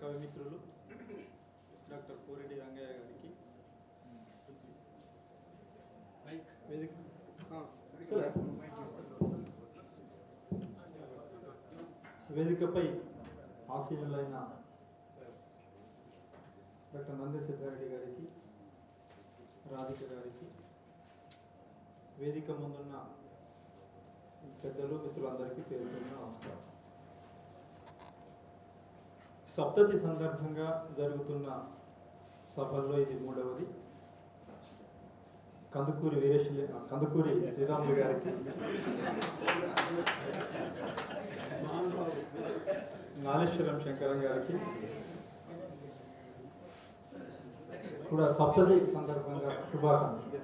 కవిమిత్రులు doctor Koreddy Rangayya గారికి వేదికపై ఆశీనులైన doctor నందే Siddha Reddy గారికి, రాధిక గారికి, వేదిక ముందున్న పెద్దలు మిత్రులందరికీ పేరు పేరున నమస్కారం. సప్తతి సందర్భంగా జరుగుతున్న సభల్లో ఇది మూడవది. కందుకూరి శ్రీరాములు గారికి, నాలేశ్వరం శంకరం గారికి కూడా సప్తతి సందర్భంగా శుభాకాంక్షలు.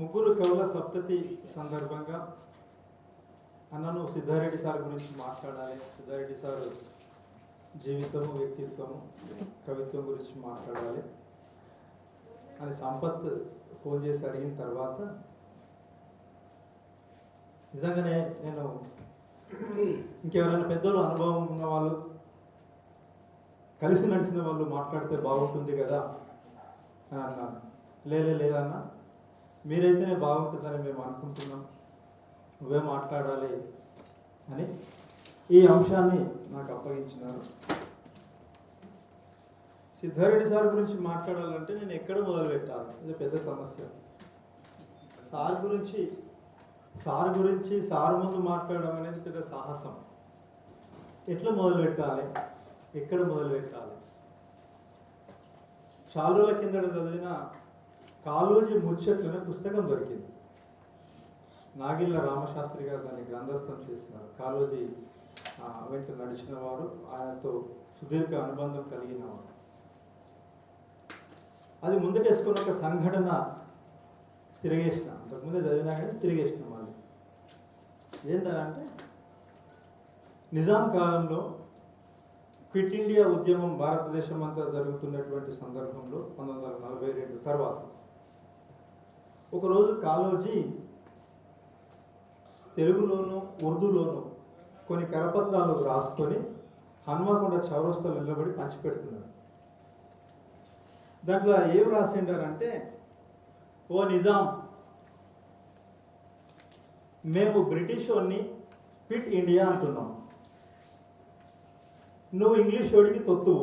ముగ్గురు కవుల సప్తతి సందర్భంగా అన్నను సిద్ధారెడ్డి సార్ గురించి మాట్లాడాలి, సిద్ధారెడ్డి సార్ జీవితము, వ్యక్తిత్వము, కవిత్వం గురించి మాట్లాడాలి అని సంపత్ ఫోన్ చేసి అడిగిన తర్వాత నిజంగానే నేను ఇంకెవరైనా పెద్దలు అనుభవం ఉన్న వాళ్ళు, కలిసి నడిచిన వాళ్ళు మాట్లాడితే బాగుంటుంది కదా అని అన్నాను. లేదన్నా, మీరైతేనే బాగుంటుందని మేము అనుకుంటున్నాం, నువ్వే మాట్లాడాలి అని ఈ అంశాన్ని నాకు అప్పగించినారు. సిద్ధారెడ్డి సార్ గురించి మాట్లాడాలంటే నేను ఎక్కడ మొదలు పెట్టాలి? ఇది పెద్ద సమస్య. సార్ గురించి సార్ ముందు మాట్లాడడం అనేది పెద్ద సాహసం. ఎట్లా మొదలు పెట్టాలి, ఎక్కడ మొదలు పెట్టాలి? చాలా రోజుల కిందట చదివిన కాళోజీ ముచ్చట్లు అనే పుస్తకం దొరికింది. నాగిళ్ళ రామశాస్త్రి గారు దాన్ని గ్రంథస్థం చేసినారు. కాళోజీ వెంట నడిచిన వారు, ఆయనతో సుదీర్ఘ అనుబంధం కలిగిన వారు. అది ముందటేసుకున్న ఒక సంఘటన తిరిగేసిన, అంతకుముందే చదివినా కానీ తిరిగేసిన మళ్ళీ. ఏంటంటే నిజాం కాలంలో క్విట్ ఇండియా ఉద్యమం భారతదేశం అంతా జరుగుతున్నటువంటి సందర్భంలో 1942 తర్వాత ఒకరోజు కాళోజీ తెలుగులోను, ఉర్దూలోను కొన్ని కరపత్రాలు రాసుకొని హన్మకొండ చౌరస్తాలో నిలబడి పంచిపెడుతున్నారు. దాంట్లో ఏం రాసిండారంటే, ఓ నిజాం, మేము బ్రిటిష్ వాడిని క్విట్ ఇండియా అంటున్నాం, నువ్వు ఇంగ్లీష్ వాడికి తొత్తు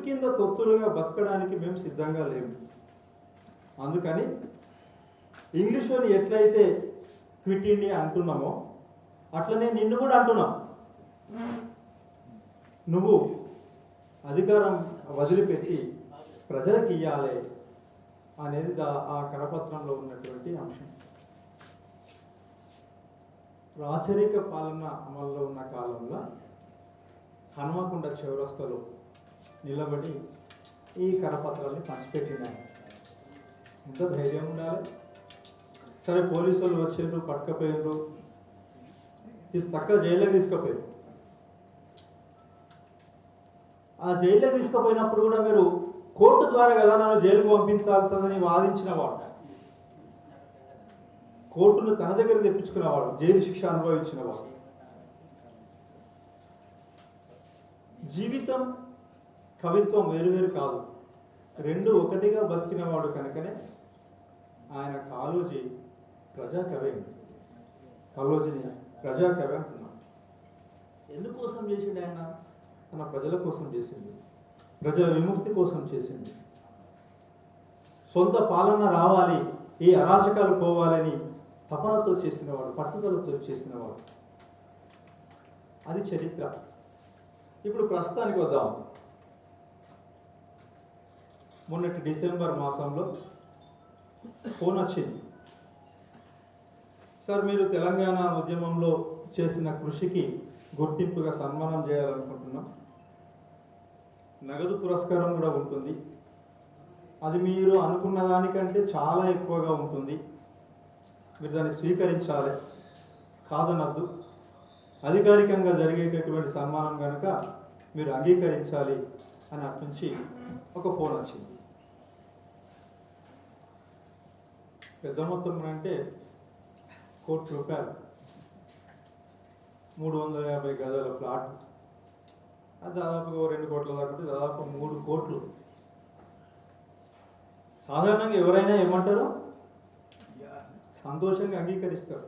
కింద తొత్తులుగా బతకడానికి మేము సిద్ధంగా లేము. అందుకని ఇంగ్లీష్ వాడిని ఎట్లయితే క్విట్ ఇండియా అంటున్నామో అట్లనే నిన్ను కూడా అంటున్నాం. నువ్వు అధికారం వదిలిపెట్టి ప్రజలకు ఇయ్యాలి అనేది ఆ కరపత్రంలో ఉన్నటువంటి అంశం. రాచరిక పాలన అమల్లో ఉన్న కాలంలో హన్మకొండ చౌరస్తాలో నిలబడి ఈ కరపత్రాలని పంచిపెట్టినాయి. ఎంత ధైర్యం ఉండాలి! సరే, పోలీసు వాళ్ళు వచ్చేందుకు పట్టుకపోయారు, చక్కగా జైల్లోకి తీసుకుపోయారు. ఆ జైల్లోకి తీసుకుపోయినప్పుడు కూడా మీరు కోర్టు ద్వారా కదా నన్ను జైలుకు పంపించాల్సిందని వాదించినవాడు, కోర్టును తన దగ్గర తెప్పించుకున్నవాడు, జైలు శిక్ష అనుభవించినవాడు. జీవితం, కవిత్వం వేరువేరు కాదు, రెండు ఒకటిగా బతికినవాడు కనుకనే ఆయన కాళోజీ ప్రజాకవి. కాళోజీని ప్రజాకవి అంటున్నాడు. ఎందుకోసం చేసిండు ఆయన? తన ప్రజల కోసం చేసింది, ప్రజల విముక్తి కోసం చేసింది. సొంత పాలన రావాలి, ఈ అరాచకాలు పోవాలని తపనతో చేసినవాడు, పట్టుదలతో చేసినవాడు. అది చరిత్ర. ఇప్పుడు ప్రస్తుతానికి వద్దాం. మొన్నటి డిసెంబర్ మాసంలో ఫోన్ వచ్చింది. సార్, మీరు తెలంగాణ ఉద్యమంలో చేసిన కృషికి గుర్తింపుగా సన్మానం చేయాలనుకుంటున్నాం, నగదు పురస్కారం కూడా ఉంటుంది, అది మీరు అనుకున్న దానికంటే చాలా ఎక్కువగా ఉంటుంది, మీరు దాన్ని స్వీకరించాలి, కాదనద్దు, అధికారికంగా జరిగేటటువంటి సన్మానం కనుక మీరు అంగీకరించాలి అని అటు నుంచి ఒక ఫోన్ వచ్చింది. పెద్ద మొత్తం అంటే ₹1,00,00,000. 350 గజాల ఫ్లాట్, అది దాదాపు 2 కోట్ల దాకా, దాదాపు 3 కోట్లు. సాధారణంగా ఎవరైనా ఏమంటారు, సంతోషంగా అంగీకరిస్తారు.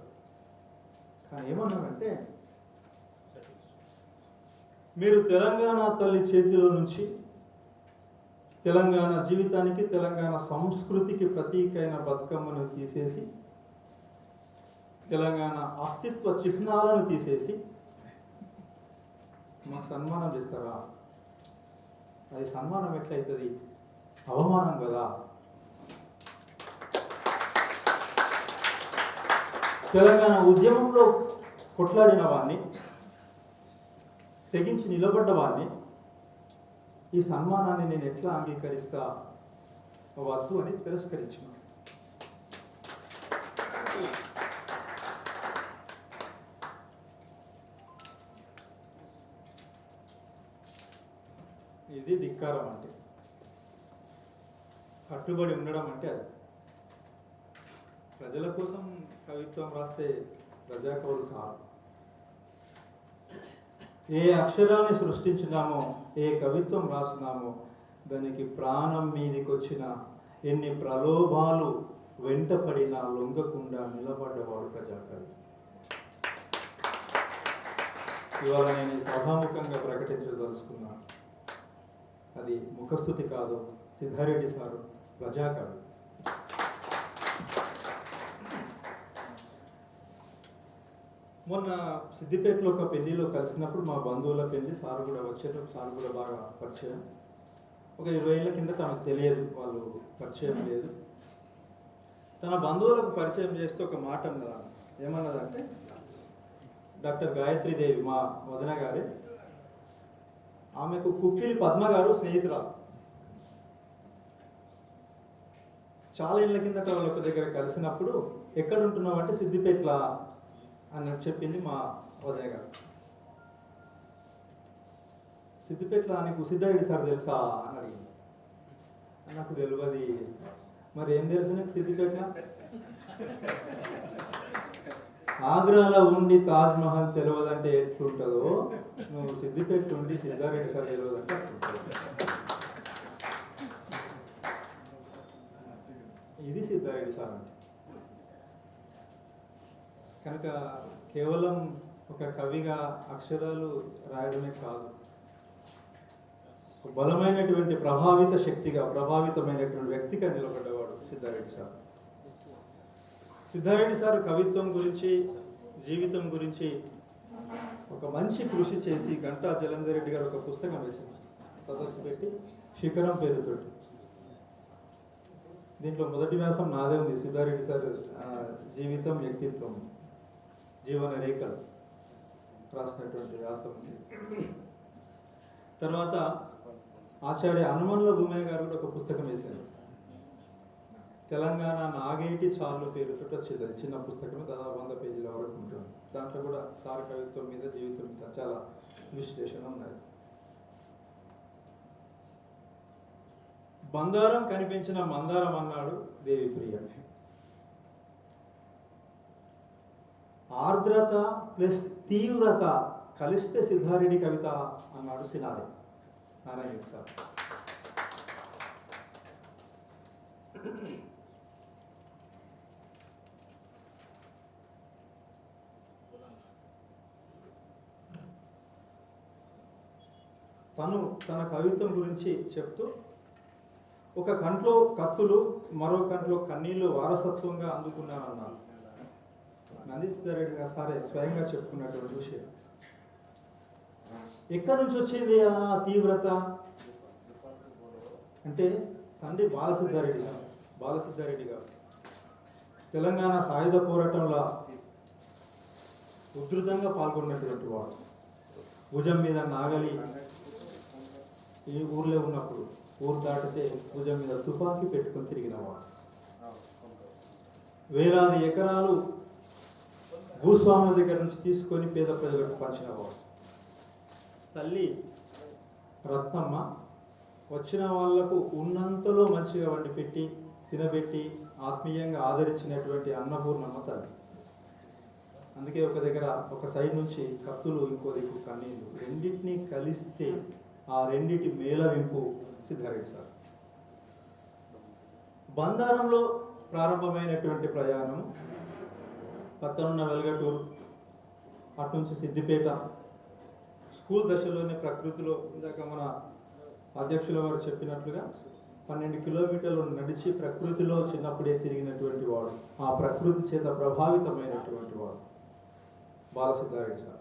కానీ ఏమన్నారంటే, మీరు తెలంగాణ తల్లి చేతిలో నుంచి తెలంగాణ జీవితానికి, తెలంగాణ సంస్కృతికి ప్రతీకైన బతుకమ్మను తీసేసి, తెలంగాణ అస్తిత్వ చిహ్నాలను తీసేసి మాకు సన్మానం చేస్తారా? అది సన్మానం ఎట్లయితుంది? అవమానం కదా. తెలంగాణ ఉద్యమంలో కొట్లాడిన వాడిని, తెగించి నిలబడ్డ వాడిని ఈ సన్మానాన్ని నేను ఎట్లా అంగీకరిస్తా? వద్దు అని తిరస్కరించిన. ఇది ధిక్కారం అంటే, కట్టుబడి ఉండడం అంటే అది. ప్రజల కోసం కవిత్వం రాస్తే ప్రజాకవులు కాదు. ఏ అక్షరాన్ని సృష్టించినామో, ఏ కవిత్వం రాసినామో దానికి ప్రాణం మీదికి వచ్చిన ఎన్ని ప్రలోభాలు వెంటపడినా లొంగకుండా నిలబడ్డవాడు ప్రజాకవి. ఇవాళ నేను సభాముఖంగా ప్రకటించదలుచుకున్నాను, అది ముఖస్థుతి కాదు, సిద్ధారెడ్డి సారు ప్రజాకవి. మొన్న సిద్దిపేటలో ఒక పెళ్లిలో కలిసినప్పుడు, మా బంధువుల పెళ్లి, సార్ కూడా వచ్చారు. సార్ కూడా బాగా పరిచయం. ఒక 20 ఏళ్ళ కిందట ఆమెకు తెలియదు, వాళ్ళు పరిచయం లేదు. తన బంధువులకు పరిచయం చేస్తే ఒక మాట అన్నదా, ఏమన్నదంటే, డాక్టర్ గాయత్రీదేవి మా వదిన గారి, ఆమెకు కుక్కిలి పద్మ గారు స్నేహితురాలు. చాలా ఏళ్ళ కిందట వాళ్ళ ఒక దగ్గర కలిసినప్పుడు, ఎక్కడ ఉంటున్నావు అంటే సిద్దిపేటలా అన్నట్టు చెప్పింది మా వదిన గారు. సిద్దిపేటలో నీకు సిద్ధారెడ్డి సార్ తెలుసా అని అడిగింది. నాకు తెలియదు. మరి ఏం తెలుసు నీకు సిద్దిపేట? ఆగ్రాలో ఉండి తాజ్ మహల్ తెలియదంటే ఎట్లుంటుందో, నువ్వు సిద్దిపేట ఉండి సిద్ధారెడ్డి సార్ తెలియదంటే అట్లుంటుంది. ఇది సిద్ధారెడ్డి సార్ అంటే. కనుక కేవలం ఒక కవిగా అక్షరాలు రాయడమే కాదు, బలమైనటువంటి ప్రభావిత శక్తిగా, ప్రభావితమైనటువంటి వ్యక్తిగా నిలబడ్డవాడు సిద్ధారెడ్డి సార్. సిద్ధారెడ్డి సార్ కవిత్వం గురించి, జీవితం గురించి ఒక మంచి కృషి చేసి గంటా జలంధర్ రెడ్డి గారు ఒక పుస్తకం వేసింది, సదస్సు పెట్టి, శిఖరం పేరుతోటి. దీంట్లో మొదటి వ్యాసం నాదే ఉంది, సిద్ధారెడ్డి సార్ జీవితం, వ్యక్తిత్వం, జీవన రేఖలు రాసినటువంటి వ్యాసం ఉంది. తర్వాత ఆచార్య హనుమన్ల భూమయ్య గారు కూడా ఒక పుస్తకం వేశారు, తెలంగాణ నాగేటి చాలు పేరుతో వచ్చింది. అది చిన్న పుస్తకం, దాదాపు 100 పేజీల వరకు ఉంటుంది. దాంట్లో కూడా సార్ కవిత్వం మీద, జీవితం మీద చాలా విశ్లేషణ ఉన్నది. బంగారం కనిపించిన మందారం అన్నాడు దేవిప్రియ. ఆర్ద్రత ప్లస్ తీవ్రత కలిస్తే సిద్ధారెడ్డి కవిత అన్నాడు సినారే నారాయణ సార్. తను తన కవిత్వం గురించి చెప్తూ, ఒక కంట్లో కత్తులు, మరో కంట్లో కన్నీళ్లు వారసత్వంగా అందుకున్నానన్నారు. నంది సిద్ధారెడ్డి గారు సారే స్వయంగా చెప్పుకున్నటువంటి విషయం. ఎక్కడి నుంచి వచ్చింది ఆ తీవ్రత అంటే, తండ్రి బాలసిద్ధారెడ్డి గారు తెలంగాణ సాయుధ పోరాటంలో ఉధృతంగా పాల్గొన్నటువంటి వాడు. భుజం మీద నాగలి, ఈ ఊర్లో ఉన్నప్పుడు ఊరు దాటితే భుజం మీద తుపాకీ పెట్టుకొని తిరిగినవాడు. వేలాది ఎకరాలు భూస్వాముల దగ్గర నుంచి తీసుకొని పేద ప్రజలకు పంచినవాడు. తల్లి రత్నమ్మ వచ్చిన వాళ్లకు ఉన్నంతలో మంచిగా వండి పెట్టి, తినబెట్టి, ఆత్మీయంగా ఆదరించినటువంటి అన్నపూర్ణమ్మ తల్లి. అందుకే ఒక దగ్గర ఒక సైడ్ నుంచి కత్తులు, ఇంకో దిక్కు కన్నీళ్ళు, రెండింటినీ కలిస్తే ఆ రెండిటి మేళవింపు సిద్ధారెడ్డి సార్. బందారంలో ప్రారంభమైనటువంటి ప్రయాణం పక్కనున్న వెల్గటూరు, అటు నుంచి సిద్దిపేట, స్కూల్ దశలోనే ప్రకృతిలో ఇందాక మన అధ్యక్షుల వారు చెప్పినట్లుగా 12 కిలోమీటర్లు నడిచి ప్రకృతిలో చిన్నప్పుడే తిరిగినటువంటి వాడు, ఆ ప్రకృతి చేత ప్రభావితమైనటువంటి వాడు బాల సిద్ధారెడ్డి సార్.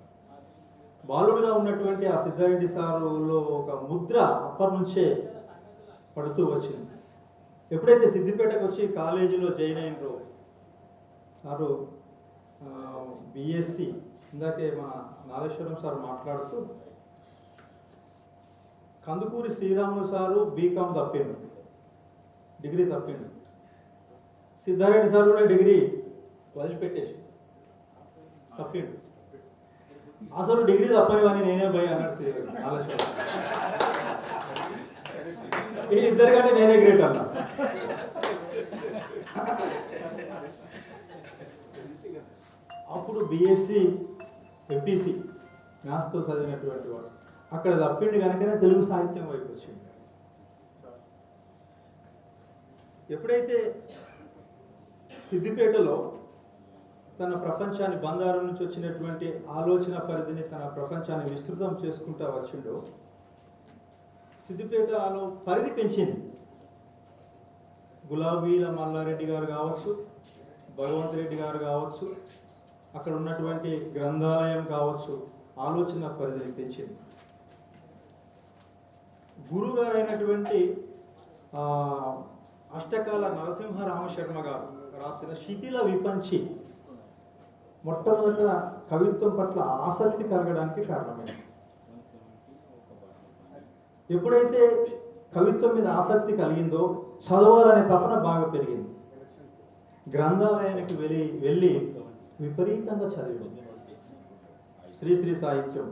బాలుడుగా ఉన్నటువంటి ఆ సిద్ధారెడ్డి సారులో ఒక ముద్ర అప్పటి నుంచే పడుతూ వచ్చింది. ఎప్పుడైతే సిద్దిపేటకు వచ్చి కాలేజీలో జాయిన్ అయినరో సారు బిఎస్సి, ఇందాకే మన నాగేశ్వరం సార్ మాట్లాడుతూ కందుకూరి శ్రీరాములు సారు బీకామ్ తప్పిండు, డిగ్రీ తప్పిండు. సిద్ధారెడ్డి సార్ కూడా డిగ్రీ వదిలిపెట్టేసి తప్పిండు. అసలు డిగ్రీ తప్పనివని నేనే పోయి అన్నాడు నాగేశ్వరం. ఈ ఇద్దరికంటే నేనే గ్రేట్ అన్నా. అప్పుడు బిఎస్సి ఎంపీసీ మ్యాథ్స్తో చదివినటువంటి వాడు అక్కడ తప్పిండు కనుకనే తెలుగు సాహిత్యం వైపు వచ్చింది. ఎప్పుడైతే సిద్దిపేటలో తన ప్రపంచాన్ని, బందారం నుంచి వచ్చినటువంటి ఆలోచన పరిధిని, తన ప్రపంచాన్ని విస్తృతం చేసుకుంటూ వచ్చిండో, సిద్దిపేటలో పరిధి పెంచింది. గులాబీల మల్లారెడ్డి గారు కావచ్చు, భగవంత్ రెడ్డి గారు కావచ్చు, అక్కడ ఉన్నటువంటి గ్రంథాలయం కావచ్చు, ఆలోచన పరిధిని పెంచింది. గురుగారు అయినటువంటి అష్టకాల నరసింహ రామశర్మ గారు రాసిన శిథిల విపంచి మొట్టమొదట కవిత్వం పట్ల ఆసక్తి కలగడానికి కారణమైంది. ఎప్పుడైతే కవిత్వం మీద ఆసక్తి కలిగిందో చదవాలనే తపన బాగా పెరిగింది. గ్రంథాలయానికి వెళ్ళి విపరీతంగా చదివింది. శ్రీశ్రీ సాహిత్యం,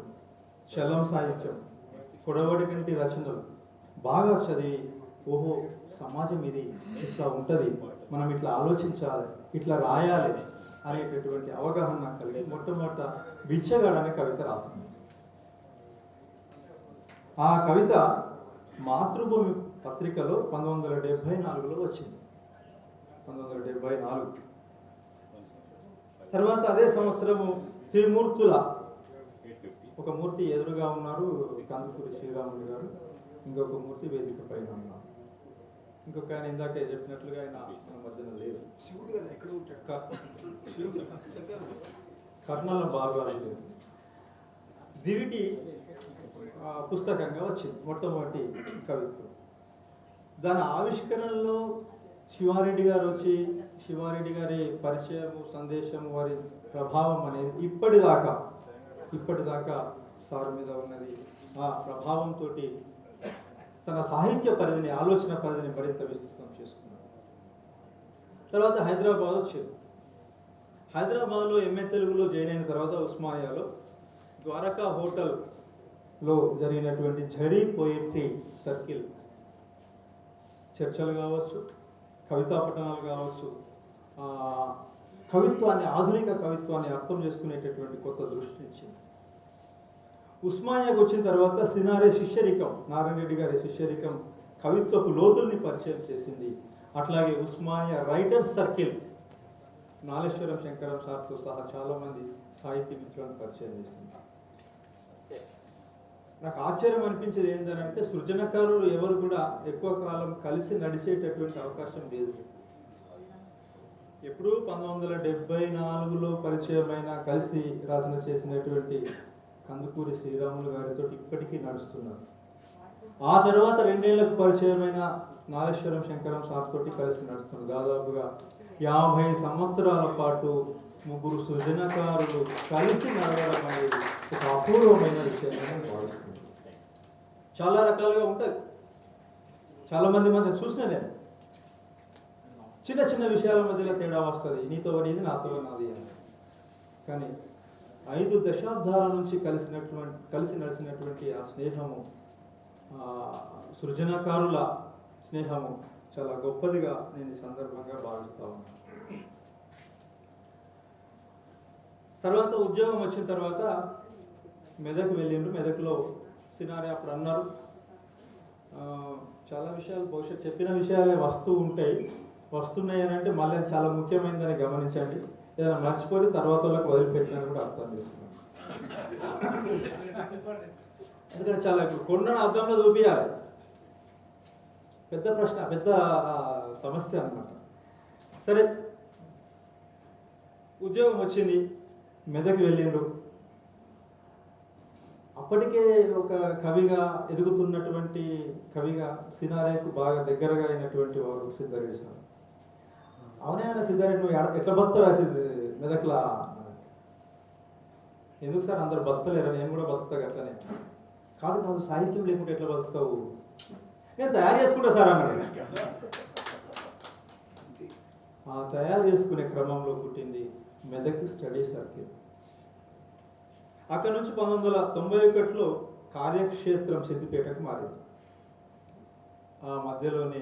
చలం సాహిత్యం, కొడవడి కంటి రచనలు బాగా చదివి, ఓహో సమాజం ఇది ఇట్లా ఉంటుంది, మనం ఇట్లా ఆలోచించాలి, ఇట్లా రాయాలి అనేటటువంటి అవగాహన కలిగి మొట్టమొదట బిచ్చగాడు అనే కవిత రాసింది. ఆ కవిత మాతృభూమి పత్రికలో 1974లో వచ్చింది. 1974 తర్వాత అదే సంవత్సరము త్రిమూర్తుల ఒక మూర్తి ఎదురుగా ఉన్నారు కందుకూరి శ్రీరాములు గారు, ఇంకొక మూర్తి వేదిక పైన ఉన్నారు, ఇంకొక ఆయన ఇందాకే చెప్పినట్లుగా ఆయన మధ్యన లేదు. కర్ణాల భాగాలు లేదు. దివిటి పుస్తకంగా వచ్చింది మొట్టమొదటి కవిత్వం. దాని ఆవిష్కరణలో శివారెడ్డి గారు వచ్చి, శివారెడ్డి గారి పరిచయము, సందేశం, వారి ప్రభావం అనేది ఇప్పటిదాకా సార్ మీద ఉన్నది. ఆ ప్రభావంతో తన సాహిత్య పరిధిని, ఆలోచన పరిధిని మరింత విస్తృతం చేసుకున్నాడు. తర్వాత హైదరాబాద్ వచ్చింది. హైదరాబాద్లో ఎంఏ తెలుగులో జాయిన్ అయిన తర్వాత ఉస్మానియాలో ద్వారకా హోటల్లో జరిగినటువంటి ఝరీ పోయిట్రీ సర్కిల్ చర్చలు కావచ్చు, కవితా పఠనాలు కావచ్చు, కవిత్వాన్ని, ఆధునిక కవిత్వాన్ని అర్థం చేసుకునేటటువంటి కొత్త దృష్టి ఇచ్చింది. ఉస్మానియాకు వచ్చిన తర్వాత సినారే శిష్యరికం, నారాయణ రెడ్డి గారి శిష్యరికం కవిత్వపు లోతుల్ని పరిచయం చేసింది. అట్లాగే ఉస్మానియా రైటర్స్ సర్కిల్ నాగేశ్వరం శంకరం సార్తో సహా చాలామంది సాహితీ మిత్రులను పరిచయం చేసింది. నాకు ఆశ్చర్యం అనిపించేది ఏంటంటే సృజనకారులు ఎవరు కూడా ఎక్కువ కాలం కలిసి నడిచేటటువంటి అవకాశం లేదు. ఎప్పుడు 1974లో పరిచయమైన, కలిసి చేసినటువంటి కందుకూరి శ్రీరాములు గారితో ఇప్పటికీ నడుస్తున్నారు. ఆ తర్వాత 2 ఏళ్లకు పరిచయమైన నాగేశ్వరం శంకరం సార్ తోటి కలిసి నడుస్తున్నారు. దాదాపుగా 50 సంవత్సరాల పాటు ముగ్గురు సృజనకారులు కలిసి నడవడం అనేది ఒక అపూర్వమైన విషయంగా భావిస్తుంది. చాలా రకాలుగా ఉంటుంది. చాలామంది మధ్య చూసిన నేను చిన్న చిన్న విషయాల మధ్యలో తేడా వస్తుంది, నీతో నీది నాతో నాది అని. కానీ 5 దశాబ్దాల నుంచి కలిసి నడిచినటువంటి ఆ స్నేహము, సృజనకారుల స్నేహము చాలా గొప్పదిగా నేను ఈ సందర్భంగా భావిస్తా ఉన్నాను. తర్వాత ఉద్యోగం వచ్చిన తర్వాత మెదక్ వెళ్ళిండ్రు. మెదక్లో సినారే అప్పుడు అన్నారు, చాలా విషయాలు బహుశా చెప్పిన విషయాలే వస్తున్నాయి అని అంటే మళ్ళీ చాలా ముఖ్యమైనదని గమనించండి. ఏదైనా మర్చిపోతే తర్వాత వాళ్ళకి వదిలిపెట్టినని కూడా అర్థం చేస్తున్నాను. ఎందుకంటే చాలా ఇప్పుడు కొండను అర్థంలో చూపించాలి, పెద్ద ప్రశ్న, పెద్ద సమస్య అన్నమాట. సరే, ఉద్యోగం వచ్చింది, మెదక్ వెళ్ళిండ్రు. అప్పటికే ఒక కవిగా ఎదుగుతున్నటువంటి కవిగా సినారేకు బాగా దగ్గరగా అయినటువంటి వారు సిద్ధారెడ్డి సార్. అవునే అన్న సిద్ధారెడ్డి, నువ్వు ఎట్లా బతుకుతావు వేసింది మెదక్లా? ఎందుకు సార్ అందరు బతకలేరా, నేను కూడా బతుకుతా అట్లనే. కాదు సాహిత్యం లేకుంటే ఎట్లా బతుకుతావు? నేను తయారు చేసుకుంటా సార్ అన్నాడు. ఆ తయారు చేసుకునే క్రమంలో పుట్టింది మెదక్ స్టడీ సర్కిల్. అక్కడ నుంచి 1991లో కార్యక్షేత్రం సిద్దిపేటకు మారింది. ఆ మధ్యలోనే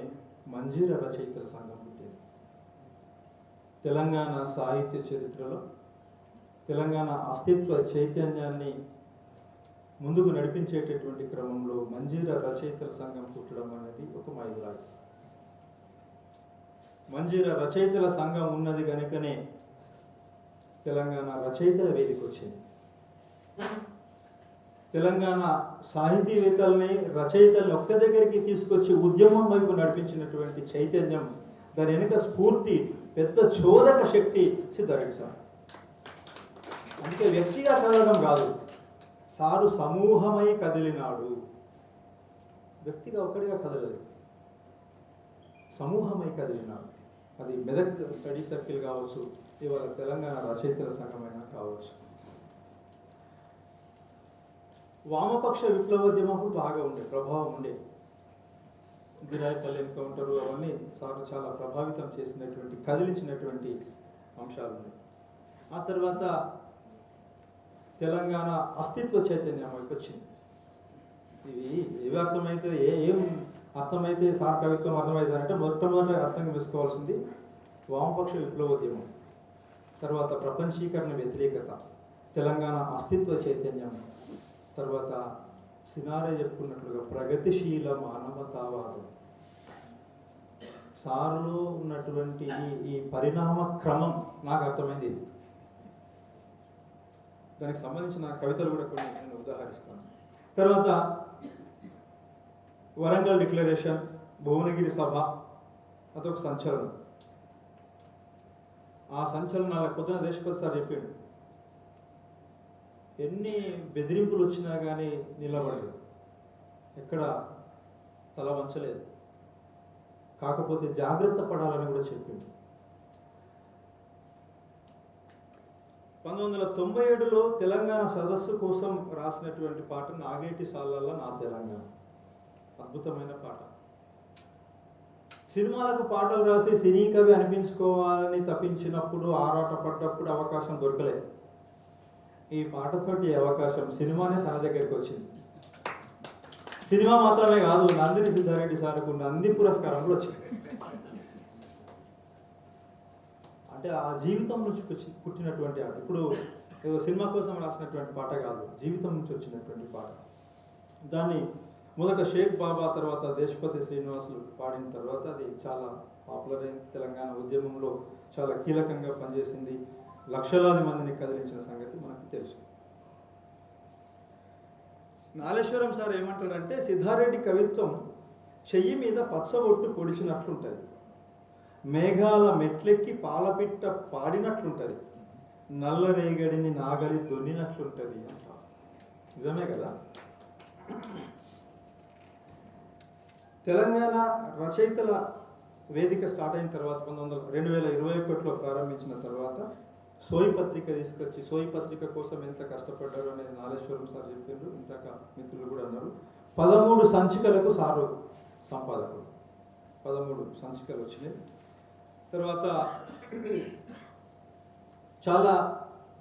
మంజీర రచయితల సంఘం పుట్టింది. తెలంగాణ సాహిత్య చరిత్రలో తెలంగాణ అస్తిత్వ చైతన్యాన్ని ముందుకు నడిపించేటటువంటి క్రమంలో మంజీర రచయితల సంఘం పుట్టడం అనేది ఒక మైలురాయి. మంజీర రచయితల సంఘం ఉన్నది కనుకనే తెలంగాణ రచయితల వేదిక వచ్చింది. తెలంగాణ సాహితీవేత్తల్ని, రచయితల్ని ఒక్క దగ్గరికి తీసుకొచ్చి ఉద్యమం వైపు నడిపించినటువంటి చైతన్యం, దాని వెనుక స్ఫూర్తి, పెద్ద చోదక శక్తి సిద్ధారెడ్డి సార్. అందుకే వ్యక్తిగా కదలడం కాదు, సారు సమూహమై కదిలినాడు. వ్యక్తిగా ఒక్కడిగా కదలలేదు, సమూహమై కదిలినాడు. అది మెదక్ స్టడీ సర్కిల్ కావచ్చు, ఇవాళ తెలంగాణ రచయితల సంఘమైనా కావచ్చు. వామపక్ష విప్లవోద్యమం బాగా ఉండే ప్రభావం ఉండే. గిరాయిపల్లి ఎన్కౌంటరు అవన్నీ సార్ చాలా ప్రభావితం చేసినటువంటి, కదిలించినటువంటి అంశాలు ఉన్నాయి. ఆ తర్వాత తెలంగాణ అస్తిత్వ చైతన్యం వైపు వచ్చింది. ఇవి ఏవి అర్థమైతే ఏం అర్థమైతే సార్ కవిత్వం అర్థమవుతుంది అంటే మొట్టమొదటి అర్థం చేసుకోవాల్సింది వామపక్ష విప్లవోద్యమం, తర్వాత ప్రపంచీకరణ వ్యతిరేకత, తెలంగాణ అస్తిత్వ చైతన్యం, తర్వాత సినారే చెప్పుకున్నట్లుగా ప్రగతిశీల మానవతావాదం. సారులో ఉన్నటువంటి ఈ పరిణామ క్రమం నాకు అర్థమైంది. ఇది దానికి సంబంధించిన కవితలు కూడా కొన్ని నేను ఉదాహరిస్తాను. తర్వాత వరంగల్ డిక్లరేషన్, భువనగిరి సభ, అదొక సంచలనం. ఆ సంచలనాల పొద్దున దేశపతి సార్ చెప్పాడు, ఎన్ని బెదిరింపులు వచ్చినా కానీ నిలబడలేదు, ఎక్కడ తల వంచలేదు, కాకపోతే జాగ్రత్త పడాలని కూడా చెప్పింది. 1997లో తెలంగాణ సదస్సు కోసం రాసినటువంటి పాట నాగేటి సాలల్ల నా తెలంగాణ, అద్భుతమైన పాట. సినిమాలకు పాటలు రాసి సినీ కవి అనిపించుకోవాలని తప్పించినప్పుడు, ఆరాటపడ్డప్పుడు అవకాశం దొరకలేదు. ఈ పాటతోటి అవకాశం, సినిమానే తన దగ్గరికి వచ్చింది. సినిమా మాత్రమే కాదు, నందిని సిద్ధారెడ్డి సార్కు నంది పురస్కారం కూడా వచ్చింది. అంటే ఆ జీవితం నుంచి పుట్టినటువంటి ఆట. ఇప్పుడు ఏదో సినిమా కోసం రాసినటువంటి పాట కాదు, జీవితం నుంచి వచ్చినటువంటి పాట. దాన్ని మొదట షేక్ బాబా, తర్వాత దేశపతి శ్రీనివాసులు పాడిన తర్వాత అది చాలా పాపులర్ అయింది. తెలంగాణ ఉద్యమంలో చాలా కీలకంగా పనిచేసింది, లక్షలాది మందిని కదిలించిన సంగతి మనకు తెలుసు. నాలేశ్వరం సార్ ఏమంటాడంటే, సిద్ధారెడ్డి కవిత్వం చెయ్యి మీద పచ్చబొట్టు పొడిచినట్లుంటుంది, మేఘాల మెట్లెక్కి పాలపిట్ట పాడినట్లుంటుంది, నల్లరేగడిని నాగలి దొన్నినట్లుంటుంది అంట. నిజమే కదా. తెలంగాణ రచయితల వేదిక స్టార్ట్ అయిన తర్వాత 2021లో ప్రారంభించిన తర్వాత సోయి పత్రిక తీసుకొచ్చి, సోయి పత్రిక కోసం ఎంత కష్టపడ్డారు అనేది నాలేశ్వరం సార్ చెప్పారు, ఇంతక మిత్రులు కూడా అన్నారు. 13 సంచికలకు సారు సంపాదకుడు, 13 సంచికలు వచ్చినాయి. తర్వాత చాలా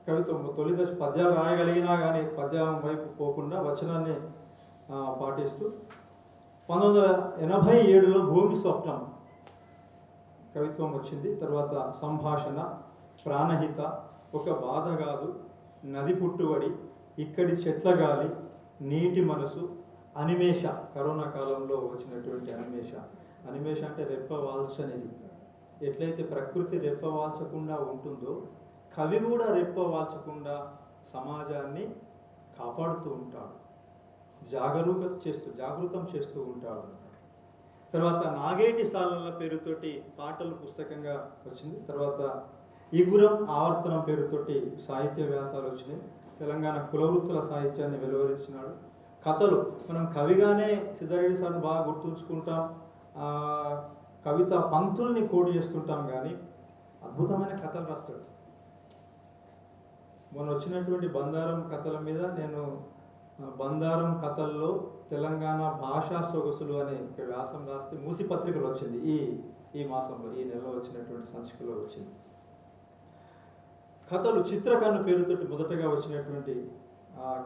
కవిత్వం, తొలి దశ పద్యాలు రాయగలిగినా కానీ పద్యం వైపు పోకుండా వచనాన్ని పాటిస్తూ 1987లో భూమి స్వప్నం కవిత్వం వచ్చింది. తర్వాత సంభాషణ, ప్రాణహిత, ఒక బాధ కాదు, నది పుట్టుబడి, ఇక్కడి చెట్ల గాలి, నీటి మనసు, అనిమేష, కరోనా కాలంలో వచ్చినటువంటి అనిమేష. అనిమేష అంటే రెప్ప వాల్చనిది. ఎట్లయితే ప్రకృతి రెప్ప వాల్చకుండా ఉంటుందో, కవి కూడా రెప్ప వాల్చకుండా సమాజాన్ని కాపాడుతూ ఉంటాడు, జాగృతం చేస్తూ ఉంటాడు. తర్వాత నాగేటి సాలల పేరుతోటి పాటలు పుస్తకంగా వచ్చింది. తర్వాత ఇగురం ఆవర్తనం పేరుతోటి సాహిత్య వ్యాసాలు వచ్చినాయి. తెలంగాణ కులవృత్తుల సాహిత్యాన్ని వెలువరించినాడు. కథలు మనం కవిగానే సిద్ధారెడ్డి సార్ని బాగా గుర్తుంచుకుంటాం, కవిత పంక్తుల్ని కోడ్ చేస్తుంటాం, కానీ అద్భుతమైన కథలు రాస్తాడు. మొన్న వచ్చినటువంటి బందారం కథల మీద నేను బందారం కథల్లో తెలంగాణ భాషా సొగసులు అనే వ్యాసం రాస్తే మూసి పత్రికలు వచ్చింది. ఈ మాసంలో, ఈ నెలలో వచ్చినటువంటి సంచికలో వచ్చింది. కథలు చిత్రకన్ను పేరుతోటి మొదటగా వచ్చినటువంటి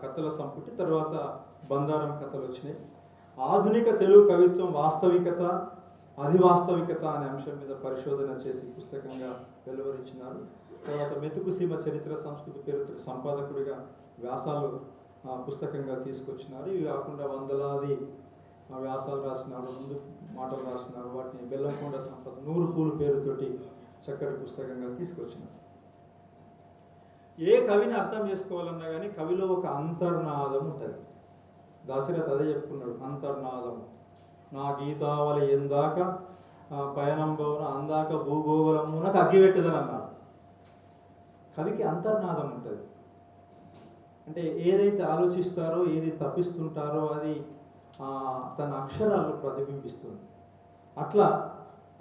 కథల సంపుటి, తర్వాత బందారం కథలు వచ్చినాయి. ఆధునిక తెలుగు కవిత్వం వాస్తవికత, అధివాస్తవికత అనే అంశం మీద పరిశోధన చేసి పుస్తకంగా వెలువరించినారు. తర్వాత మెతుకు సీమ చరిత్ర సంస్కృతి పేరుతో సంపాదకుడిగా వ్యాసాలు పుస్తకంగా తీసుకొచ్చినారు. ఇవి కాకుండా వందలాది వ్యాసాలు రాసినారు, ముందు మాటలు రాసినారు. వాటిని బెల్లంకొండ సంపద 100 పూలు పేరుతోటి చక్కటి పుస్తకంగా తీసుకొచ్చినారు. ఏ కవిని అర్థం చేసుకోవాలన్నా కానీ కవిలో ఒక అంతర్నాదం ఉంటుంది. దాశరథి అదే చెప్పుకున్నాడు, అంతర్నాదం. నా గీతావళి ఎందాక పయనంబవున అందాక భూగోళమునకు అగ్గిపెట్టదని అన్నాడు. కవికి అంతర్నాదం ఉంటుంది. అంటే ఏదైతే ఆలోచిస్తారో, ఏది తప్పిస్తుంటారో అది తన అక్షరాల్లో ప్రతిబింబిస్తుంది. అట్లా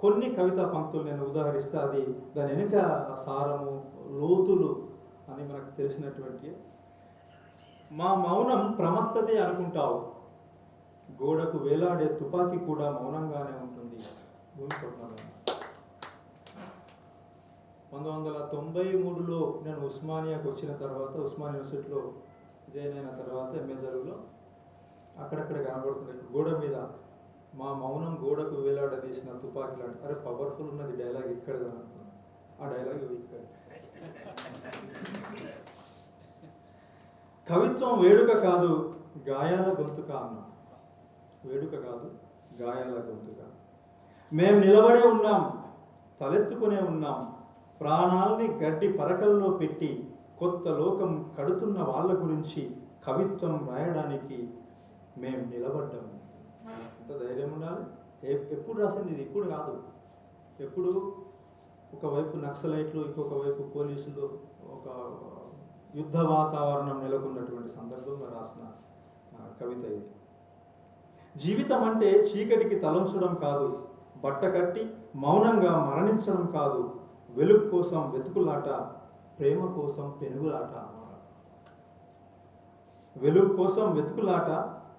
కొన్ని కవితా పంక్తులు నేను ఉదాహరిస్తే అది దాని వెనుక సారము, లోతులు అని మనకు తెలిసినటువంటి. మా మౌనం ప్రమత్తతే అనుకుంటావు, గోడకు వేలాడే తుపాకీ కూడా మౌనంగానే ఉంటుంది. భూమి స్వప్నం. 1993లో నేను ఉస్మానియాకు వచ్చిన తర్వాత, ఉస్మానియా యూనివర్సిటీలో జాయిన్ అయిన తర్వాత ఎంఏ తెలుగులో అక్కడక్కడ కనబడుతుంది గోడ మీద మా మౌనం గోడకు వేలాడదీసిన తుపాకీ లాంటి. అరే పవర్ఫుల్ ఉన్నది డైలాగ్ ఇక్కడ అనుకున్నాను. ఆ డైలాగ్ ఇక్కడ. కవిత్వం వేడుక కాదు గాయాల గొంతుక అన్నా. వేడుక కాదు గాయాల గొంతుక. మేము నిలబడే ఉన్నాం, తలెత్తుకునే ఉన్నాం, ప్రాణాల్ని గడ్డి పరకల్లో పెట్టి కొత్త లోకం కడుతున్న వాళ్ళ గురించి కవిత్వం రాయడానికి మేము నిలబడ్డాము. ఎంత ధైర్యం ఉండాలి. ఎప్పుడు రాసింది ఇది? ఇప్పుడు కాదు. ఎప్పుడు ఒకవైపు నక్సలైట్లు, ఇంకొక వైపు పోలీసులు, ఒక యుద్ధ వాతావరణం నెలకొన్నటువంటి సందర్భంలో రాసిన కవిత ఇది. జీవితం అంటే చీకటికి తలంచడం కాదు, బట్ట కట్టి మౌనంగా మరణించడం కాదు, వెలుగు కోసం వెతుకులాట, ప్రేమ కోసం పెనుగులాట. వెలుగు కోసం వెతుకులాట,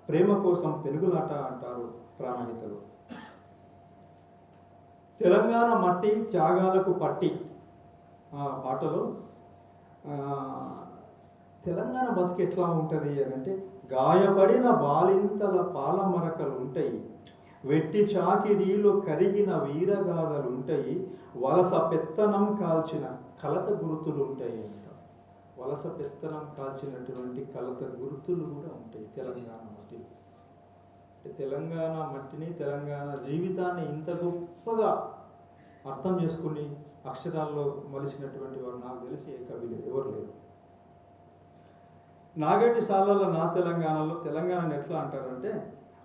ప్రేమ కోసం పెనుగులాట అంటారు ప్రాణహితలు. తెలంగాణ మట్టి త్యాగాలకు పట్టి పాటలో తెలంగాణ బతికి ఎట్లా ఉంటుంది అని అంటే, గాయపడిన బాలింతల పాల మరకలు ఉంటాయి, వెట్టి చాకిరీలో కరిగిన వీరగాథలు ఉంటాయి, వలస పెత్తనం కాల్చిన కలత గుర్తులు ఉంటాయి అంట. వలస పెత్తనం కాల్చినటువంటి కలత గుర్తులు కూడా ఉంటాయి తెలంగాణ మట్టిలో. తెలంగాణ మట్టిని, తెలంగాణ జీవితాన్ని ఇంత గొప్పగా అర్థం చేసుకుని అక్షరాల్లో మలిచినటువంటి వారు నాకు తెలిసి ఏ కవి లేదు, ఎవరు లేరు. నాగేటి సాలల నా తెలంగాణలో తెలంగాణని ఎట్లా అంటారంటే,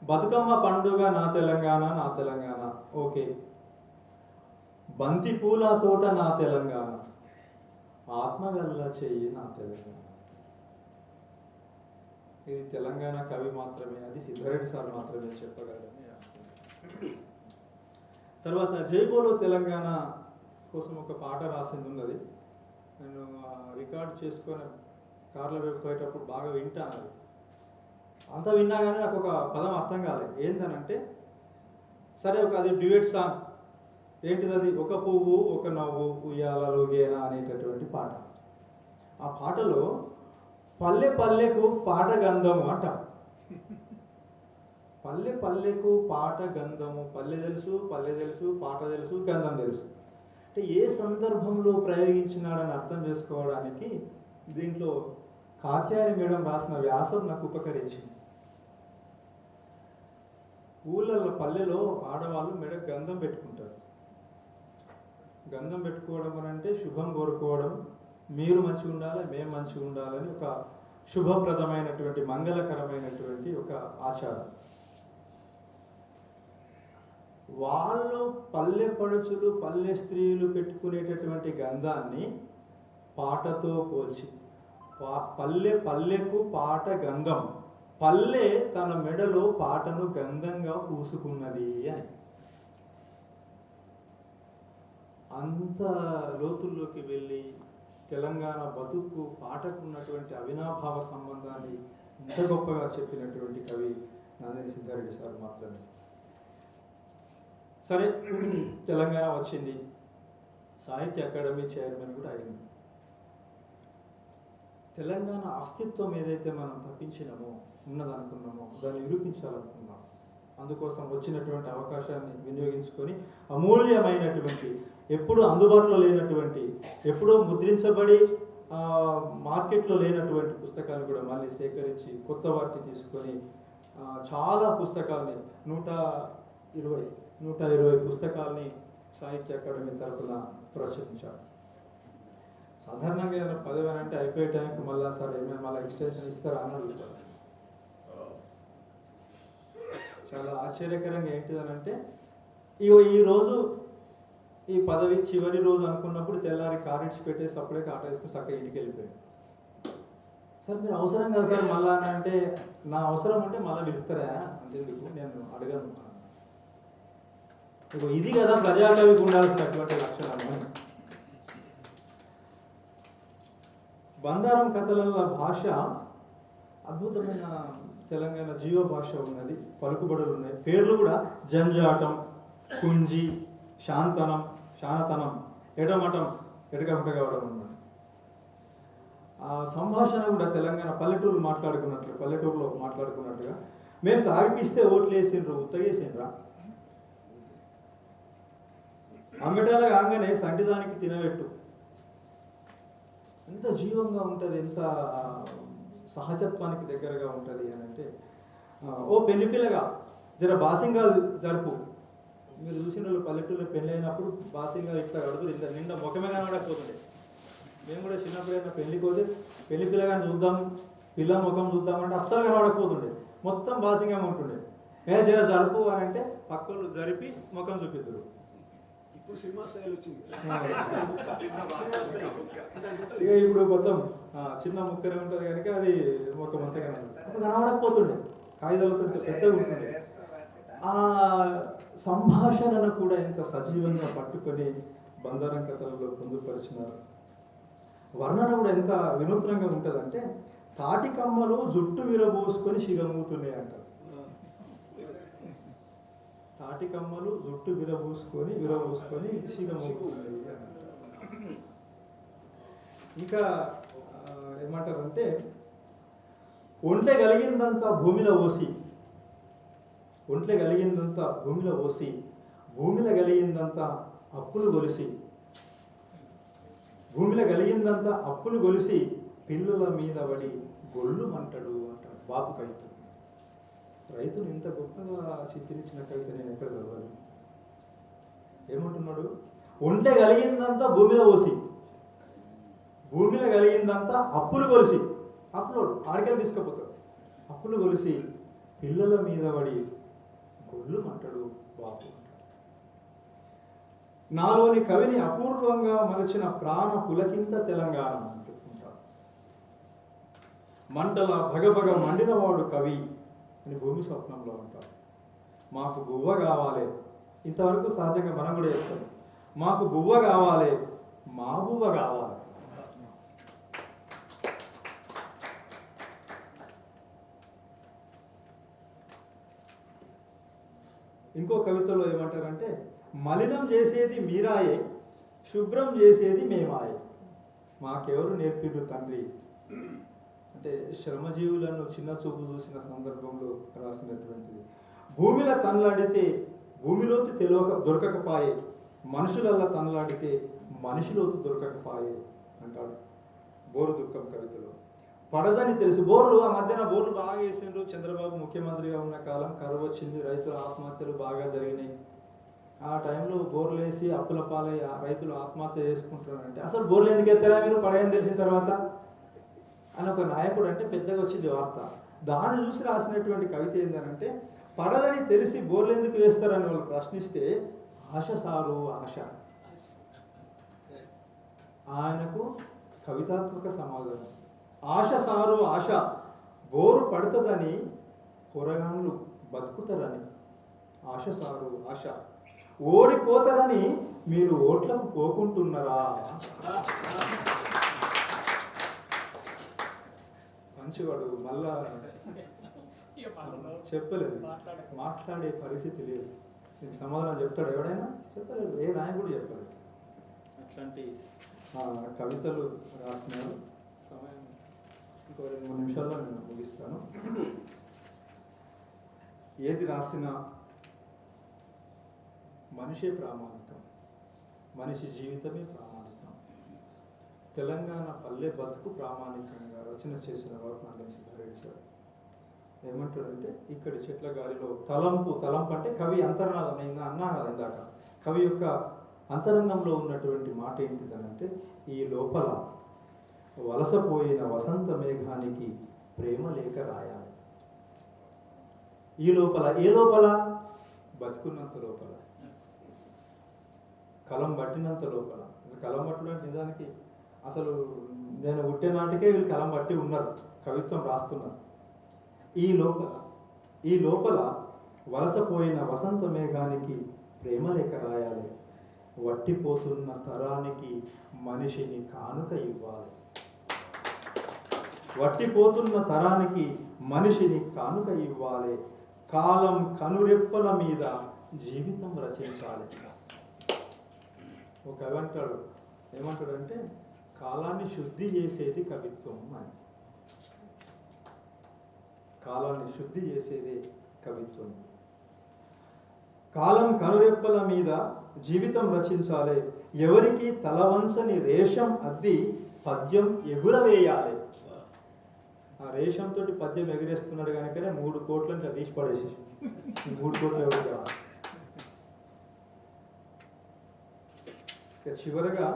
బతుకమ్మ పండుగ నా తెలంగాణ, నా తెలంగాణ ఓకే, బంతి పూల తోట నా తెలంగాణ, ఆత్మగల్ల చెయ్యి నా తెలంగాణ. ఇది తెలంగాణ కవి మాత్రమే, అది సిద్ధారెడ్డి సార్ మాత్రమే చెప్పగలరని. తర్వాత జైబోలో తెలంగాణ కోసం ఒక పాట రాసింది ఉన్నది. నేను రికార్డ్ చేసుకొని కార్లో వెళ్ళిపోయేటప్పుడు బాగా వింటాను. అది అంతా విన్నా కానీ నాకు ఒక పదం అర్థం కాలేదు. ఏంటనంటే, సరే ఒక అది డ్యూయట్ సాంగ్. ఏంటిది అది? ఒక పువ్వు ఒక నవ్వు ఉయ్యాలలోగేనా అనేటటువంటి పాట. ఆ పాటలో పల్లె పల్లెకు పాట గంధము అంట. పల్లె పల్లెకు పాట గంధము. పల్లె తెలుసు, పల్లె తెలుసు, పాట తెలుసు, గంధం తెలుసు. అంటే ఏ సందర్భంలో ప్రయోగించినాడని అర్థం చేసుకోవడానికి దీంట్లో కాత్యాయని మేడం రాసిన వ్యాసం నాకు ఉపకరించింది. ఊళ్ళల్లో పల్లెలో ఆడవాళ్ళు మెడ గంధం పెట్టుకుంటారు. గంధం పెట్టుకోవడం అని అంటే శుభం కోరుకోవడం, మీరు మంచిగా ఉండాలి, మేము మంచిగా ఉండాలని ఒక శుభప్రదమైనటువంటి మంగళకరమైనటువంటి ఒక ఆచారం. వాళ్ళు పల్లె పడుచులు, పల్లె స్త్రీలు పెట్టుకునేటటువంటి గంధాన్ని పాటతో పోల్చి, పల్లెకు పాట గంధం, పల్లె తన మెడలో పాటను గంధంగా పూసుకున్నది అని. అంత లోతుల్లోకి వెళ్ళి తెలంగాణ బతుకు పాటకు ఉన్నటువంటి అవినాభావ సంబంధాన్ని ఇంత గొప్పగా చెప్పినటువంటి కవి నందిని సిద్ధారెడ్డి సార్ మాత్రమే. సరే, తెలంగాణ వచ్చింది, సాహిత్య అకాడమీ చైర్మన్ కూడా అయింది. తెలంగాణ అస్తిత్వం ఏదైతే మనం తప్పించినామో, ఉన్నదనుకున్నామో దాన్ని నిరూపించాలనుకున్నాం. అందుకోసం వచ్చినటువంటి అవకాశాన్ని వినియోగించుకొని అమూల్యమైనటువంటి, ఎప్పుడు అందుబాటులో లేనటువంటి, ఎప్పుడో ముద్రించబడి మార్కెట్లో లేనటువంటి పుస్తకాలు కూడా మళ్ళీ సేకరించి కొత్త వాటిని తీసుకొని చాలా పుస్తకాలని 120 పుస్తకాలని సాహిత్య అకాడమీ తరఫున ప్రచురించారు. సాధారణంగా ఏదైనా పదవి అంటే అయిపోయే టైంకి మళ్ళీ సార్ ఏమైనా మళ్ళీ ఎక్స్టెన్షన్ ఇస్తారా అని అడుగుతారు. చాలా ఆశ్చర్యకరంగా ఏంటిదనంటే, ఈరోజు ఈ పదవి చివరి రోజు అనుకున్నప్పుడు తెల్లారి కారు ఇచ్చి పెట్టేసి అప్పుడే ఆట వేసుకుని చక్కగా ఇంటికి వెళ్ళిపోయాడు. సార్ మీరు అవసరం కదా సార్ మళ్ళా అంటే, నా అవసరం అంటే మళ్ళీ పిలుస్తారా అంతేందుకు, నేను అడగను. ఇది కదా ప్రజాకవికి ఉండాల్సినటువంటి లక్షణాలు. బంగారం కథల భాష అద్భుతమైన తెలంగాణ జీవ భాష ఉన్నది, పలుకుబడులు ఉన్నాయి. పేర్లు కూడా జంజాటం, కుంజి, శాంతనం, శానతనం, ఎడమటం, ఎడగమట కావడం అన్నమాట. ఆ సంభాషణ కూడా తెలంగాణ పల్లెటూరులో మాట్లాడుకున్నట్టుగా, మేము తాగిపిస్తే ఓట్లు వేసిండ్రు, ఉత్తగేసిండ్రా, అమ్మటాల కాగానే సంటిదానికి తినబెట్టు. ఎంత జీవంగా ఉంటుంది, ఎంత సహజత్వానికి దగ్గరగా ఉంటుంది అని అంటే, ఓ పెళ్లి పిల్లగా జర బాసింగాలు జరుపు. మీరు చూసిన వాళ్ళు పల్లెటూరులో పెళ్ళి అయినప్పుడు బాసింగాలు ఇట్లా గడుపుతుంది, ఇంత నిండా ముఖమే కనబడకపోతుండే. మేము కూడా చిన్నప్పుడు ఏదైనా పెళ్ళికి పోతే పెళ్లి పిల్లగాని చూద్దాం, పిల్ల ముఖం చూద్దామంటే అస్సలు కనబడకపోతుండే, మొత్తం బాసింగా ఉంటుండే. జర జరుపు అని అంటే పక్కలు జరిపి ముఖం చూపిద్దరు. సినిమా స్టైల్ వచ్చింది. ఇక ఇప్పుడు మొత్తం చిన్న ముక్కనే ఉంటుంది కనుక అది ఒక మొత్తగా కనబడకపోతుండే, కాగితాలతో పెద్దగా ఉంటుండే. ఆ సంభాషణను కూడా ఎంత సజీవంగా పట్టుకొని బంగారం కథలలో పొందుపరిచినారు. వర్ణన కూడా ఎంత వినూత్నంగా ఉంటుంది అంటే, తాటికమ్మలు జుట్టు విరబోసుకొని శిగమూతున్నాయి అంటారు. తాటికమ్మలు జుట్టు విరబోసుకొని శిగమూతున్నాయి అంటారు. ఇంకా ఏమంటారంటే, ఒంట్లే కలిగిందంతా భూమిలో పోసి, ఒంట్లే కలిగిందంతా భూమిలో పోసి, భూమిలో కలిగిందంతా అప్పులు గొలిసి, భూమిలో కలిగిందంతా అప్పులు గొలిసి, పిల్లుల మీద పడి గొళ్ళు మంటడు అంటాడు బాపు కవిత. రైతులు ఇంత గొప్పగా చిత్రించిన కవిత నేను ఎక్కడ చదవాలి. ఏమంటున్నాడు? ఒంట్లే కలిగిందంతా భూమిలో పోసి, భూమిలో కలిగిందంతా అప్పులు గొలిసి, అప్పులు ఆడికెళ్ళి తీసుకుపోతాడు, అప్పులు గొలిసి పిల్లల మీద పడి గొళ్ళు మంటడు బాపు. నాలోని కవిని అపూర్వంగా మలచిన ప్రాణ పులకింత తెలంగాణ అంటుకుంటాడు. మంటల భగభగ మండినవాడు కవి అని భూమి స్వప్నంలో ఉంటాడు. మాకు గువ్వ కావాలి, ఇంతవరకు సహజంగా మనం కూడా చెప్తాం, మాకు గువ్వ కావాలి, మా బువ్వ కావాలి. ఇంకో కవితలో ఏమంటారంటే, మలినం చేసేది మీరాయే, శుభ్రం చేసేది మేమాయే, మాకెవరు నేర్పిరు తండ్రి. అంటే శ్రమజీవులను చిన్న చూపు చూసిన సందర్భంలో రాసినటువంటిది. భూమిలో తనలాడితే భూమిలోతు దొరకకపాయే, మనుషులల్లా తనలాడితే మనిషిలోతు దొరకకపాయే అంటాడు. బోరు దుఃఖం కవితలో. పడదని తెలుసు బోర్లు ఆ మధ్యన బోర్లు బాగా వేసిండ్రు. చంద్రబాబు ముఖ్యమంత్రిగా ఉన్న కాలం కరువు వచ్చింది, రైతుల ఆత్మహత్యలు బాగా జరిగినాయి. ఆ టైంలో బోర్లు వేసి అప్పుల పాలై రైతులు ఆత్మహత్య చేసుకుంటున్నారంటే అసలు బోర్లు ఎందుకు ఎత్తారా మీరు పడేయని తెలిసిన తర్వాత అని ఒక నాయకుడు అంటే పెద్దగా వచ్చింది వార్త. దాన్ని చూసి రాసినటువంటి కవిత ఏంటంటే, పడదని తెలిసి బోర్లు ఎందుకు వేస్తారని వాళ్ళు ప్రశ్నిస్తే ఆశ సారు ఆశ. ఆయనకు కవితాత్మక సమాధానం. ఆశ సారు ఆశ, బోరు పడుతుందని కూరగాయలు బతుకుతారని. ఆశ సారు ఆశ, ఓడిపోతారని మీరు ఓట్లకు పోకుంటున్నారా? మంచివాడు మళ్ళా చెప్పలేదు, మాట్లాడే పరిస్థితి లేదు. నీకు సమాధానం చెప్తాడు ఎవడైనా? చెప్పలేదు, ఏ నాయకుడు చెప్పలేదు. అట్లాంటి కవితలు రాసినారు. సమయం ఇంకో 2-3 నిమిషాల్లో నేను ముగిస్తాను. ఏది రాసినా మనిషే ప్రామాణికం, మనిషి జీవితమే ప్రామాణికం. తెలంగాణ పల్లె బతుకు ప్రామాణికంగా రచన చేసిన వారు నాగం సిద్ధారెడ్డి సార్. ఏమంటాడంటే, ఇక్కడి చెట్ల గాలిలో తలంపు అంటే కవి అంతర్నాదం. నేను అన్నా కదా ఇందాక, కవి యొక్క అంతరంగంలో ఉన్నటువంటి మాట ఏంటిదనంటే, ఈ లోపల వలసపోయిన వసంత మేఘానికి ప్రేమ లేఖ రాయాలి. ఈ లోపల, ఏ లోపల? బతుకున్నంత లోపల, కలం పట్టినంత లోపల. కలం పట్టడం నిజానికి అసలు నేను పుట్టే నాటికే వీళ్ళు కలం పట్టి ఉన్నారు, కవిత్వం రాస్తున్నారు. ఈ లోపల వలసపోయిన వసంత మేఘానికి ప్రేమ లేఖ రాయాలి. వట్టిపోతున్న తరానికి మనిషిని కానుక ఇవ్వాలి. వట్టిపోతున్న తరానికి మనిషిని కానుక ఇవ్వాలి. కాలం కనురెప్పల మీద జీవితం రచించాలి. ఒక కవి అంటాడు, ఏమంటాడంటే, కాలాన్ని శుద్ధి చేసేది కవిత్వం అని. కాలాన్ని శుద్ధి చేసేది కవిత్వం. కాలం కనురెప్పల మీద జీవితం రచించాలి. ఎవరికి తలవంచని రేషం అద్ది పద్యం ఎగురవేయాలి. ఆ రేషంతో పద్యం ఎగిరేస్తున్నాడు కనుకనే 3 కోట్లని తీసి పడేసి 3 కోట్లు ఎవరు కావాలి. చివరగా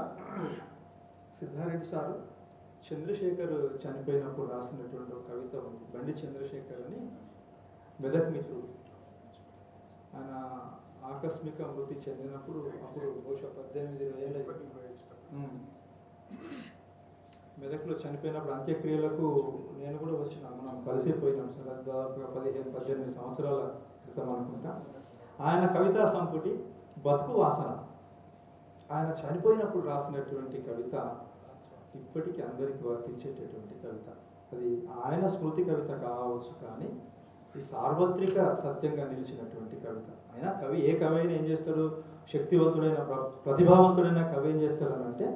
సిద్ధారెడ్డి సారు చంద్రశేఖర్ చనిపోయినప్పుడు రాసినటువంటి ఒక కవిత ఉంది. బండి చంద్రశేఖర్ అని మెదక్ మిత్రుడు. ఆయన ఆకస్మిక మృతి చెందినప్పుడు అప్పుడు బహుశా 18 ఏళ్ళ మెదక్లో చనిపోయినప్పుడు అంత్యక్రియలకు నేను కూడా వచ్చిన, మనం కలిసిపోయినాం సార్. దాదాపుగా 15-18 సంవత్సరాల క్రితం అనుకుంటా. ఆయన కవితా సంపుటి బతుకు వాసన, ఆయన చనిపోయినప్పుడు రాసినటువంటి కవిత ఇప్పటికీ అందరికీ వర్తించేటటువంటి కవిత. అది ఆయన స్మృతి కవిత కావచ్చు, కానీ ఈ సార్వత్రిక సత్యంగా నిలిచినటువంటి కవిత. అయినా కవి, ఏ కవి అయినా ఏం చేస్తాడు? శక్తివంతుడైన ప్రతిభావంతుడైన కవి ఏం చేస్తాడు అంటే,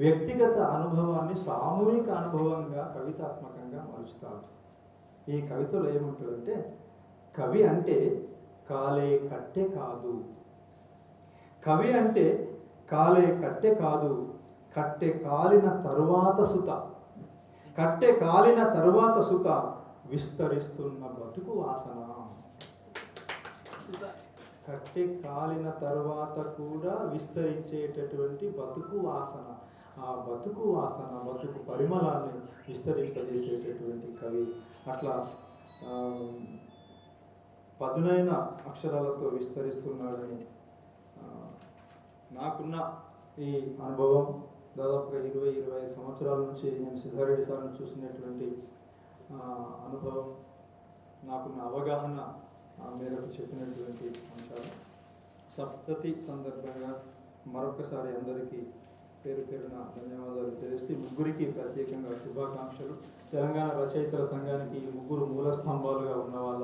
వ్యక్తిగత అనుభవాన్ని సామూహిక అనుభవంగా కవితాత్మకంగా మలుచుతాడు. ఈ కవితలో ఏముంటుందంటే, కవి అంటే కాలే కట్టె కాదు, కవి అంటే కాలే కట్టె కాదు, కట్టె కాలిన తరువాత సుత, కట్టె కాలిన తరువాత సుత, విస్తరిస్తున్న బతుకు వాసన. కట్టె కాలిన తరువాత కూడా విస్తరించేటటువంటి బతుకు వాసన. ఆ బతుకు వాసన, బతుకు పరిమళాన్ని విస్తరింపజేసేటటువంటి కవి. అట్లా పదునైన అక్షరాలతో విస్తరిస్తున్నాడని నాకున్న ఈ అనుభవం, దాదాపుగా 20-25 సంవత్సరాల నుంచి నేను సిద్ధారెడ్డి సార్ని చూసినటువంటి అనుభవం, నాకున్న అవగాహన మేరకు చెప్పినటువంటి అంశాలు. సప్తతి సందర్భంగా మరొకసారి అందరికీ పేరు పేరున ధన్యవాదాలు తెలియజేస్తూ, ముగ్గురికి ప్రత్యేకంగా శుభాకాంక్షలు. తెలంగాణ రచయితల సంఘానికి 3 మూల స్తంభాలుగా ఉన్న వాళ్ళ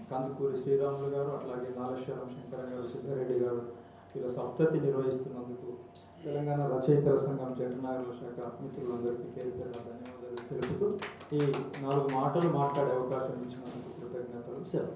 కందుకూరి శ్రీరాములు గారు, అట్లాగే నాగేశ్వరం శంకర గారు, సిద్ధారెడ్డి గారు ఇలా సప్తతి నిర్వహిస్తున్నందుకు తెలంగాణ రచయితల సంఘం జంటనాగర్ల శాఖ మిత్రులందరికీ పేరు పేరున ధన్యవాదాలు తెలుపుతూ, ఈ 4 మాటలు మాట్లాడే అవకాశం ఇచ్చినందుకు కృతజ్ఞతలు. సెలవు.